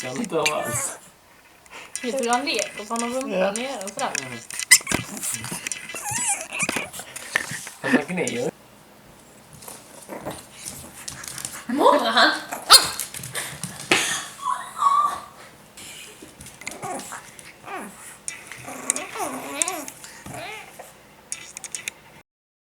kan inte ha alls. Lite grann leker på någon rumpa nere och sådär. Han gnier. Morrar han?